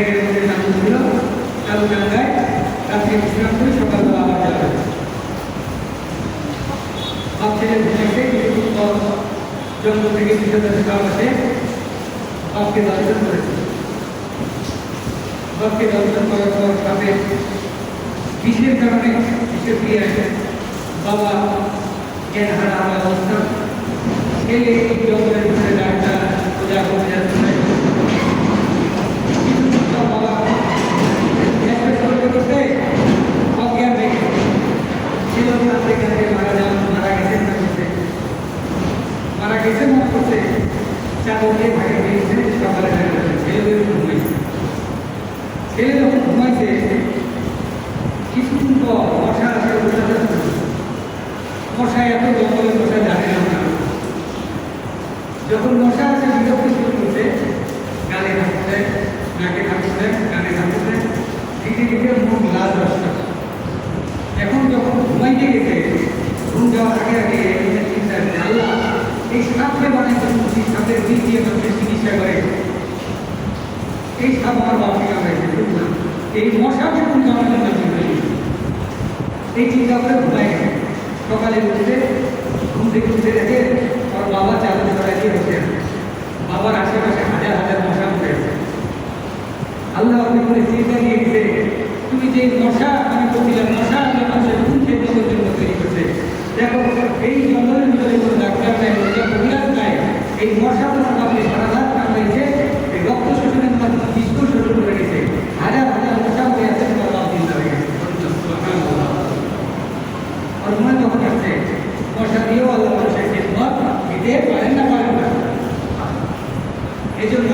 ব্যাগের মধ্যে চালু ছিল, চালু জায়গায় রাত্রে বিশ্রাম করে সকালবেলা আবার যাবে। বাপ ছেলে ঘুমাইছে, কিছুক্ষণ পর জঙ্গল থেকে বিষয়টাতে খাওয়া আসে, বাপকে দর্শন করেছে। বাপকে দর্শন করার পর বাপের বিষের কারণে বিষে ফিরে আসে, বাবা জ্ঞান হারা হওয়ার অবস্থা। ছেলে জঙ্গলের ভিতরে ডাক্তার খোঁজা করে যাচ্ছে। বাবা করতে অজ্ঞান রেখে ছিল, কাঁদতে কাঁদতে মারা গেছেন না করছে, মারা গেছেন না করছে, চাদরকে ভাগে দিয়েছে। সকালে ছেলে ঘুমাইছে। ছেলে যখন ঘুমাইছে কিছুক্ষণ পর মশা আসে, মশা এত জঙ্গলের মশা জানে না। যখন মশা আসে বিরক্তি শুরু করছে, গালে থাকছে, নাকে থাকছে, কানে থাকছে, ধীরে ধীরে মুখ লাল রসটা। এখন যখন ঘুমাইতে গেছে, ঘুম যাওয়ার আগে আগে চিন্তা করে, আল্লাহ এই সাপকে বানাইতে বলছি, সাপের বীজ দিয়ে মানুষের চিকিৎসা করে, এই সাপ আমার বাপকে কামড়াইছে, এই মশাকে কোন কামড়ানোর জন্য এই চিন্তা করে ঘুমাই গেছে। সকালে উঠতে ঘুম থেকে উঠে দেখে আমার বাবা চাদর ছড়াই দিয়ে বসে আছে, বাবার আশেপাশে হাজার হাজার মশা উঠে আছে। আল্লাহ করে চিন্তা নিয়ে গেছে, তুমি যে মশা আমি বলছিলাম, মশা মানুষের ঘুম খেতে জন্য তৈরি করছে, দেখো এই জঙ্গলের ভিতরে কোনো ডাক্তার নাই, কবিরাজ নাই, এই মশা তোমার বাপে সারা রাত কামড়াইছে, এই রক্ত শোষণের মাধ্যমে বিস্ক শোষণ করে গেছে, হাজার হাজার মশা উঠে আছে, তোমার বাপ চিন্তা হয়ে গেছে। আর মনে যখন আসছে মশা দিয়েও আল্লাহ মানুষের খেদমত দিতে পারেন না, পারেন না। এই জন্য